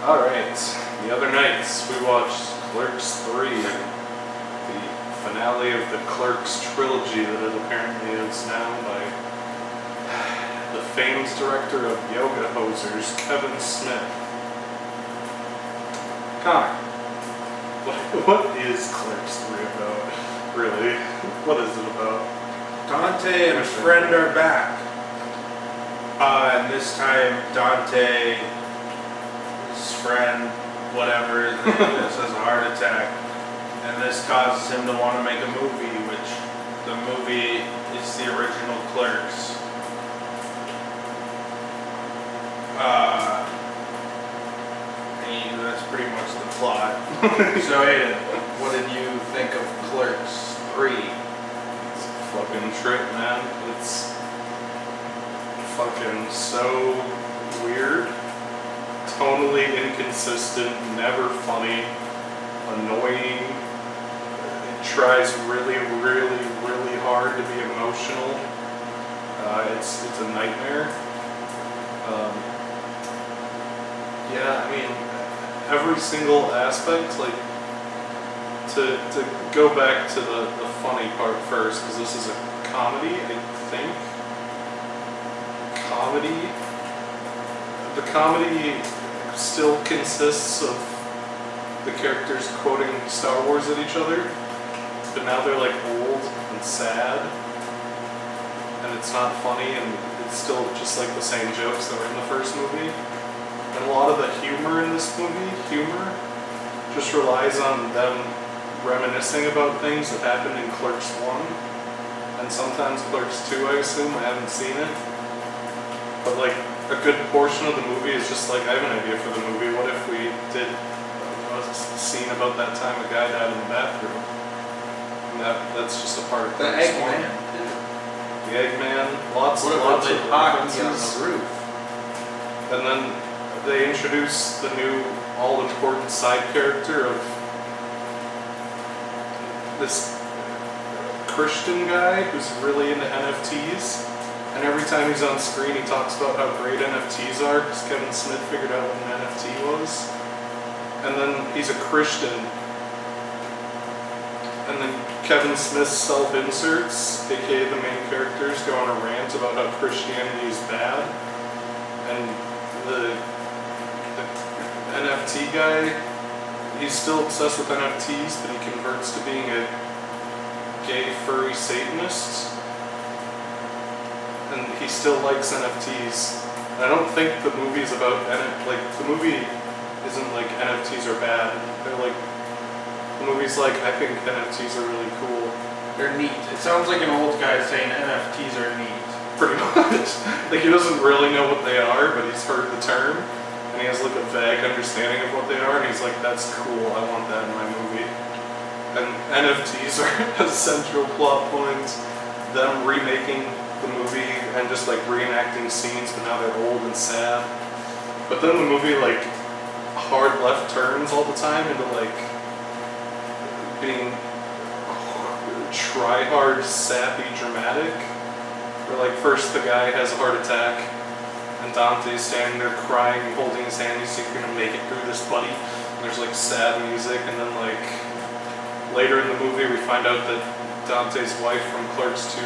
Alright, the other night we watched Clerks III, the finale of the Clerks trilogy that it apparently is now by the famed director of Yoga Hosers, Kevin Smith. Connor, what is Clerks 3 about, really? What is it about? Dante and a friend are back. And this time Dante, his friend, whatever his name is, has a heart attack. And this causes him to want to make a movie, which the movie is the original Clerks. And that's pretty much the plot. So Aiden, what did you think of Clerks 3? It's a fucking trip, man. It's fucking so weird, tonally inconsistent, never funny, annoying. It tries really hard to be emotional. It's a nightmare. Yeah, I mean, every single aspect, like, to go back to the funny part first, because this is a comedy, I think. The comedy still consists of the characters quoting Star Wars at each other, but now they're like old and sad, and it's not funny, and it's still just like the same jokes that were in the first movie. And a lot of the humor in this movie, just relies on them reminiscing about things that happened in Clerks 1, and sometimes Clerks 2, I assume. I haven't seen it. But like, a good portion of the movie is just like, I have an idea for the movie. What if we did a scene about that time a guy died in the bathroom? And that's just a part of the Eggman. The Eggman, lots of references. On the roof. And then they introduce the new all-important side character of this Christian guy who's really into NFTs. And every time he's on screen, he talks about how great NFTs are, because Kevin Smith figured out what an NFT was. And then he's a Christian. And then Kevin Smith's self-inserts, aka the main characters, go on a rant about how Christianity is bad. And the NFT guy, he's still obsessed with NFTs, but he converts to being a gay, furry Satanist. And he still likes NFTs. And I don't think the movie is about the movie isn't like NFTs are bad. They're like, the movie's like, I think NFTs are really cool. They're neat. It sounds like an old guy saying NFTs are neat. Pretty much. Like, he doesn't really know what they are, but he's heard the term, and he has like a vague understanding of what they are, and he's like, that's cool, I want that in my movie. And NFTs are a central plot point. Them remaking the movie and just like reenacting scenes, but now they're old and sad. But then the movie like hard left turns all the time into like being try-hard, sappy, dramatic. Where like first the guy has a heart attack and Dante's standing there crying and holding his hand, he's like, you're gonna make it through this, buddy. And there's like sad music, and then like later in the movie we find out that Dante's wife from Clerks 2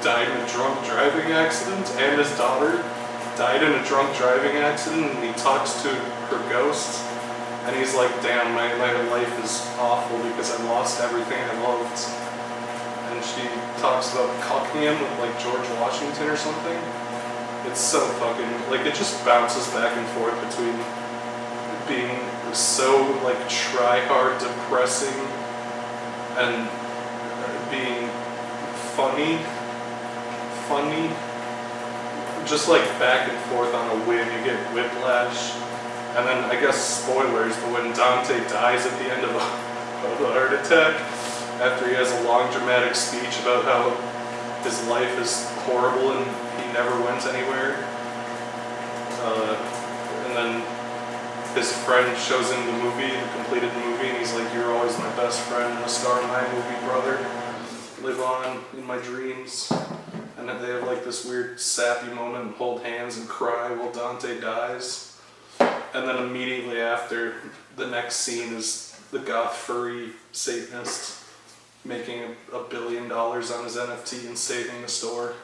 died in a drunk driving accident, and his daughter died in a drunk driving accident, and he talks to her ghost, and he's like, damn, my life is awful because I lost everything I loved. And she talks about cucking him with like George Washington or something. It's so fucking, like, it just bounces back and forth between being so like try-hard, depressing, and being funny, just like back and forth on a whim. You get whiplash, and then I guess spoilers, but when Dante dies at the end of a heart attack, after he has a long dramatic speech about how his life is horrible and he never went anywhere, and then his friend shows him the movie, the completed movie, and he's like, you're always my best friend and the star of my movie, brother. Live on in my dreams. And then they have like this weird sappy moment and hold hands and cry while Dante dies. And then immediately after, the next scene is the goth furry Satanist making $1 billion on his NFT and saving the store.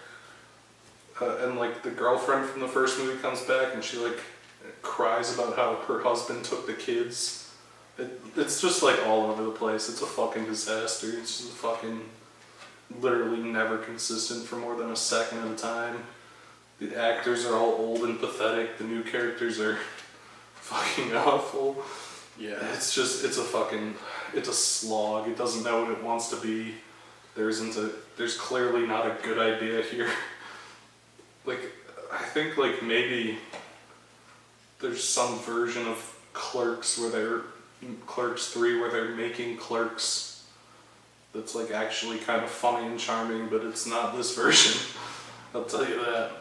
And like the girlfriend from the first movie comes back and she like cries about how her husband took the kids. It's just like all over the place. It's a fucking disaster. It's just fucking literally never consistent for more than a second at a time. The actors are all old and pathetic. The new characters are fucking awful. Yeah. It's a slog. It doesn't know what it wants to be. There's clearly not a good idea here. Like, I think like maybe there's some version of Clerks Clerks 3 where they're making Clerks that's like actually kind of funny and charming, but it's not this version. I'll tell you that.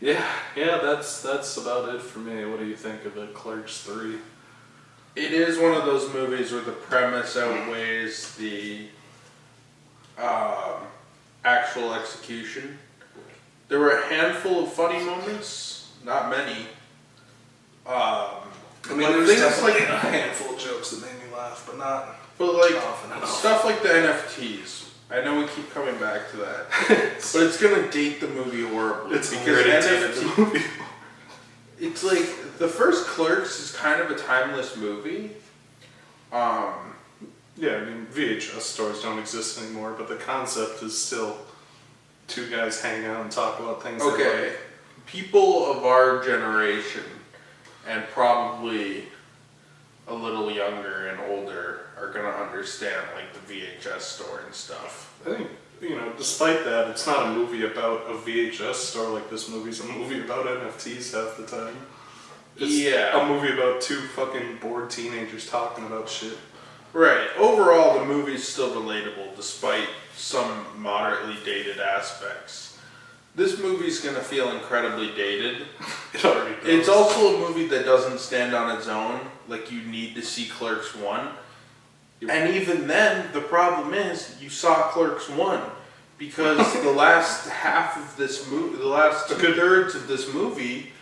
Yeah, that's about it for me. What do you think of it, Clerks 3? It is one of those movies where the premise outweighs the actual execution. There were a handful of funny moments, not many. I mean, there's definitely a handful of jokes that made me laugh, but not often enough. Stuff like the NFTs. I know we keep coming back to that, but it's gonna date the movie horribly. It's because NFT. The movie. It's like the first Clerks is kind of a timeless movie. Yeah, I mean VHS stores don't exist anymore, but the concept is still two guys hang out and talk about things. Okay, people of our generation and probably a little younger and older are gonna understand like the VHS store and stuff. I think, despite that, it's not a movie about a VHS store like this movie's a movie about NFTs half the time. It's a movie about two fucking bored teenagers talking about shit. Right. Overall, the movie's still relatable despite some moderately dated aspects. This movie's gonna feel incredibly dated. It already does. It's also a movie that doesn't stand on its own. Like, you need to see Clerks 1. And even then, the problem is, you saw Clerks 1. Because the last half of this movie, the last 2/3 of this movie,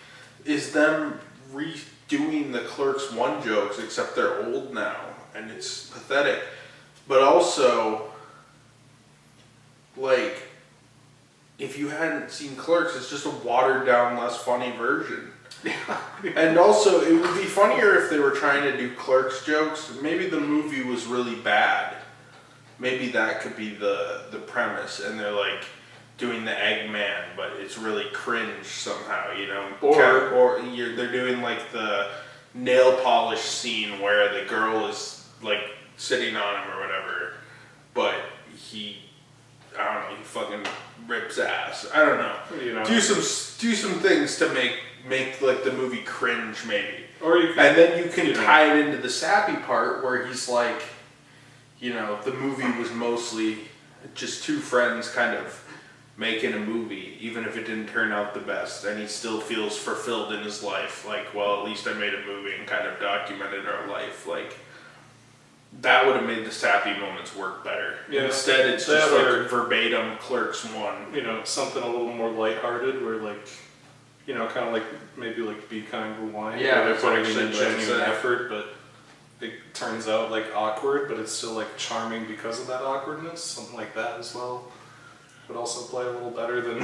is them redoing the Clerks 1 jokes, except they're old now. And it's pathetic. But also, like, if you hadn't seen Clerks, it's just a watered down, less funny version. And also, it would be funnier if they were trying to do Clerks jokes. Maybe the movie was really bad. Maybe that could be the premise, and they're like doing the Eggman, but it's really cringe somehow, Or they're doing like the nail polish scene where the girl is like sitting on him or whatever, but he fucking rips ass. I don't know. Do some things to make like the movie cringe, maybe. Or you can, and then you can tie it into the sappy part where he's like, the movie was mostly just two friends kind of making a movie, even if it didn't turn out the best, and he still feels fulfilled in his life. Like, well, at least I made a movie and kind of documented our life. Like, that would have made the sappy moments work better. Yeah, instead, it's just like verbatim Clerks 1. Something a little more lighthearted, where like, kind of like maybe like Be Kind Rewind. Yeah, where they're putting in a genuine effort, but it turns out like awkward, but it's still like charming because of that awkwardness. Something like that as well would also play a little better than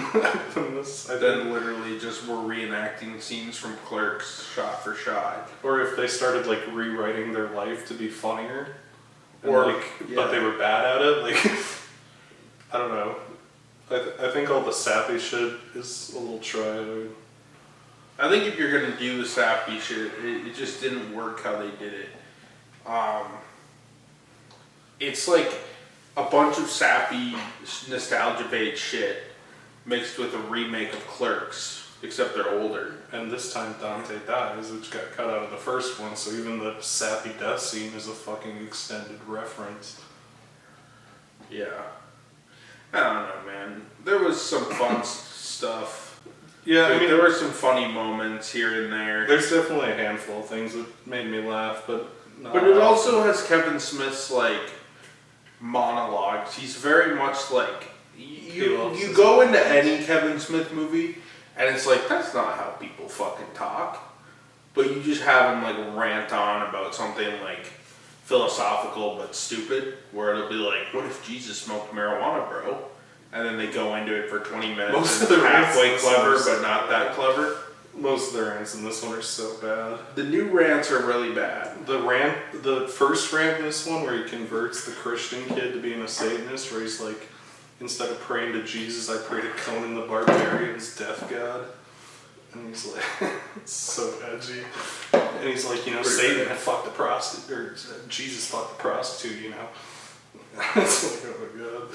this. Then literally just we're reenacting scenes from Clerks shot for shot. Or if they started like rewriting their life to be funnier, but they were bad at it. Like, I don't know. I think all the sappy shit is a little tried. I think if you're gonna do the sappy shit, it just didn't work how they did it. It's like a bunch of sappy nostalgia bait shit mixed with a remake of Clerks, except they're older. And this time Dante dies, which got cut out of the first one, so even the sappy death scene is a fucking extended reference. Yeah. I don't know, man. There was some fun stuff. Yeah, I mean, there were some funny moments here and there. There's definitely a handful of things that made me laugh, but it also has Kevin Smith's like monologues. He's very much like you go into any Kevin Smith movie And it's like, that's not how people fucking talk. But you just have them like rant on about something like philosophical but stupid, where it'll be like, what if Jesus smoked marijuana, bro? And then they go into it for 20 minutes. Most of and the halfway rants clever, are but not that clever. Most of the rants in this one are so bad. The new rants are really bad. The first rant in this one, where he converts the Christian kid to being a Satanist, where he's like, instead of praying to Jesus, I pray to Conan the Barbarian's death god. And he's like, it's so edgy. And he's like, Satan fucked the prostitute, or Jesus fucked the prostitute, It's like, oh my god.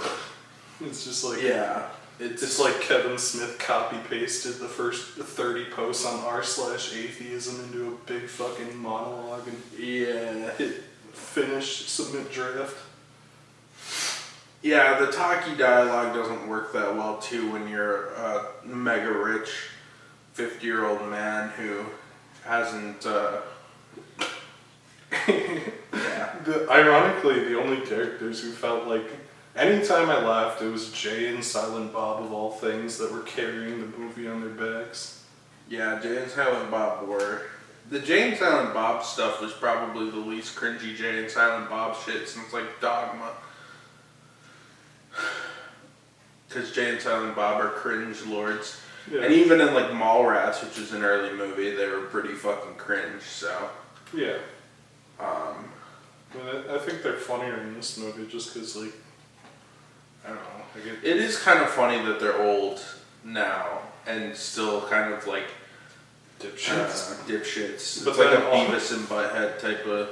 It's just like, Yeah. It's like Kevin Smith copy-pasted the first 30 posts on r/atheism into a big fucking monologue and hit finish, submit draft. Yeah, the talkie dialogue doesn't work that well too when you're a mega rich 50-year-old man who hasn't Ironically, the only characters who felt like anytime I laughed, it was Jay and Silent Bob of all things that were carrying the movie on their backs. Yeah, Jay and Silent Bob were. The Jay and Silent Bob stuff was probably the least cringy Jay and Silent Bob shit since like Dogma. Because Jay and Silent Bob are cringe lords. Yeah. And even in like Mallrats, which is an early movie, they were pretty fucking cringe, so. Yeah. I think they're funnier in this movie just because, like, I don't know. It is kind of funny that they're old now and still kind of like dipshits. But It's like a then Beavis and Butthead type of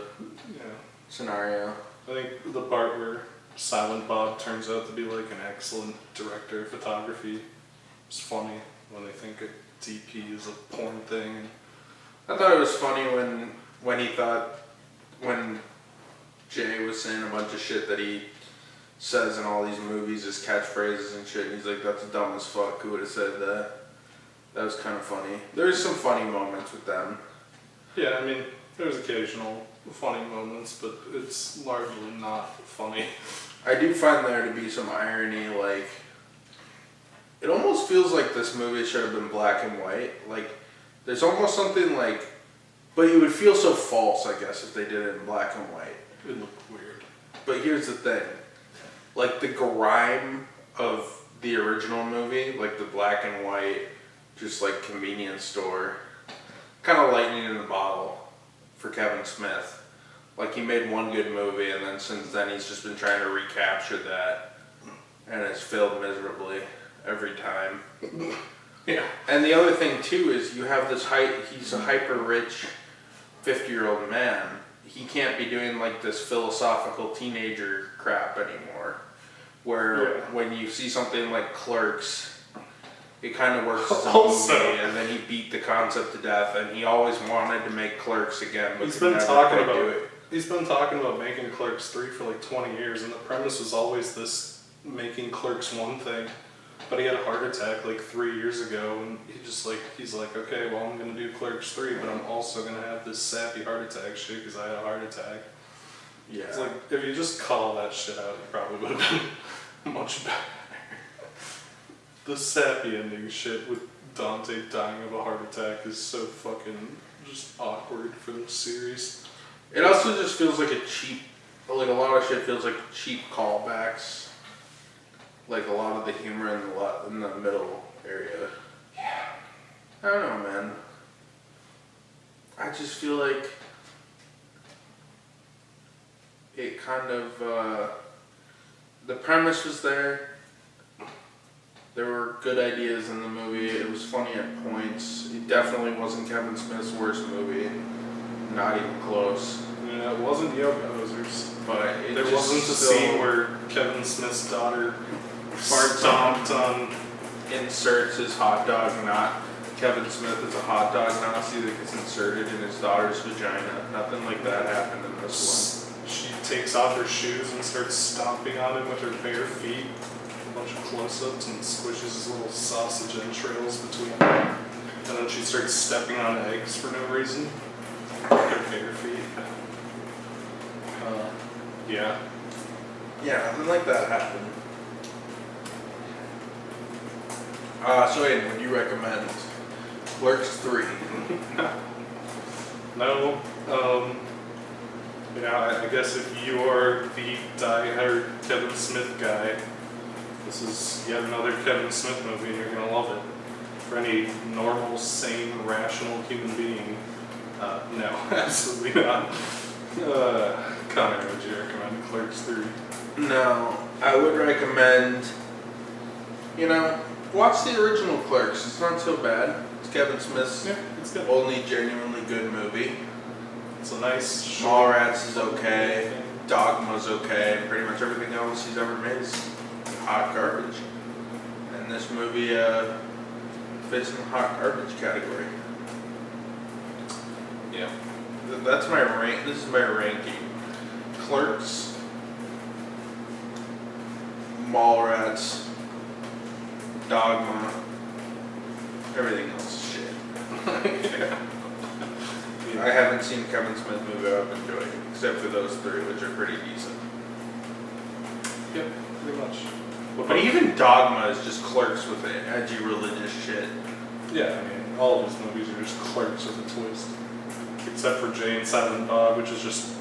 scenario. I think the part where Silent Bob turns out to be like an excellent director of photography is funny when they think a DP is a porn thing. I thought it was funny when Jay was saying a bunch of shit that he says in all these movies as catchphrases and shit, and he's like, that's dumb as fuck, who would have said that? That was kind of funny. There's some funny moments with them. Yeah, I mean, there's occasional funny moments, but it's largely not funny. I do find there to be some irony, like, it almost feels like this movie should have been black and white. Like, there's almost something like, but it would feel so false, I guess, if they did it in black and white. It looked weird. But here's the thing. Like, the grime of the original movie, like the black and white, just like convenience store, kind of lightning in the bottle for Kevin Smith. Like, he made one good movie, and then since then he's just been trying to recapture that, and it's failed miserably every time. Yeah. And the other thing, too, is you have this he's a hyper-rich 50-year-old man. He can't be doing, like, this philosophical teenager crap anymore. Where when you see something like Clerks, it kind of works as a movie, and then he beat the concept to death, and he always wanted to make Clerks again, but He's could been never talking quite do about it. He's been talking about making Clerks 3 for like 20 years, and the premise was always this making Clerks 1 thing. But he had a heart attack like 3 years ago, and he's like, okay, well, I'm gonna do Clerks 3, but I'm also gonna have this sappy heart attack shit because I had a heart attack. Yeah. It's like, if you just cut all that shit out, it probably would have been much better. The sappy ending shit with Dante dying of a heart attack is so fucking just awkward for the series. It also just feels like a lot of shit feels like cheap callbacks. Like a lot of the humor in the middle area. Yeah. I don't know, man. I just feel like it kind of, the premise was there. There were good ideas in the movie. It was funny at points. It definitely wasn't Kevin Smith's worst movie. Not even close. Yeah, it wasn't Yoga Hosers. But There wasn't a scene where Kevin Smith's daughter stomped on. Inserts his hot dog knot. Kevin Smith is a hot dog Nazi that gets inserted in his daughter's vagina. Nothing like that happened in this She takes off her shoes and starts stomping on him with her bare feet. A bunch of close-ups and squishes his little sausage entrails between them. And then she starts stepping on eggs for no reason. With her bare feet. Yeah. one. Yeah, nothing like that happened. So Aiden, would you recommend Clerks 3? No. I guess if you are the die-hard Kevin Smith guy, this is yet another Kevin Smith movie and you're going to love it. For any normal, sane, rational human being, no, absolutely not. Connor, would you recommend Clerks 3? No, I would recommend, watch the original Clerks. It's not so bad. It's Kevin Smith's Yeah, it's good. only genuinely good movie. It's a nice Mallrats is okay. Dogma's okay. Pretty much everything else he's ever made is hot garbage. And this movie fits in the hot garbage category. Yeah. That's my rank. This is my ranking. Clerks, Mallrats, Dogma, everything else is shit. Yeah. I haven't seen Kevin Smith movie I've enjoyed, except for those three, which are pretty decent. Yep, pretty much. But even Dogma is just Clerks with the edgy religious shit. Yeah, I mean, all of his movies are just Clerks with a twist. Except for Jay and Silent Bob, which is just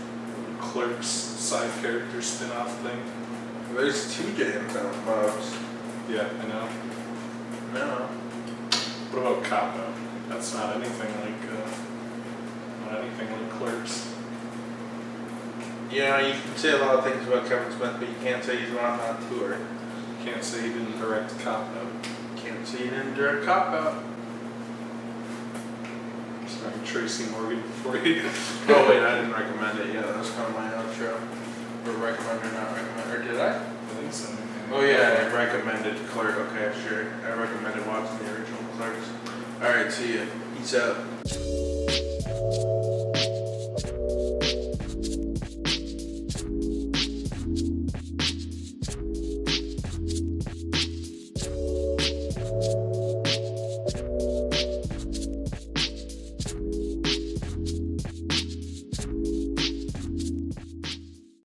Clerks side character spin-off thing. There's two Jay and Silent Bobs. Yeah, I know. No. What about Capo? That's not anything like Clerks. Yeah, you can say a lot of things about Kevin Smith, but you can't say he's not on tour. Can't say he didn't direct Capo. Can't say he didn't direct Cop Out. Starring Tracy Morgan for you. Oh wait, I didn't recommend it. Yeah, that was kind of my outro. Or recommend or not recommend, or did I? I think so. Oh yeah, I recommended Clerk. Okay, sure. I recommended watching the original Clerks. All right, see ya. Peace out.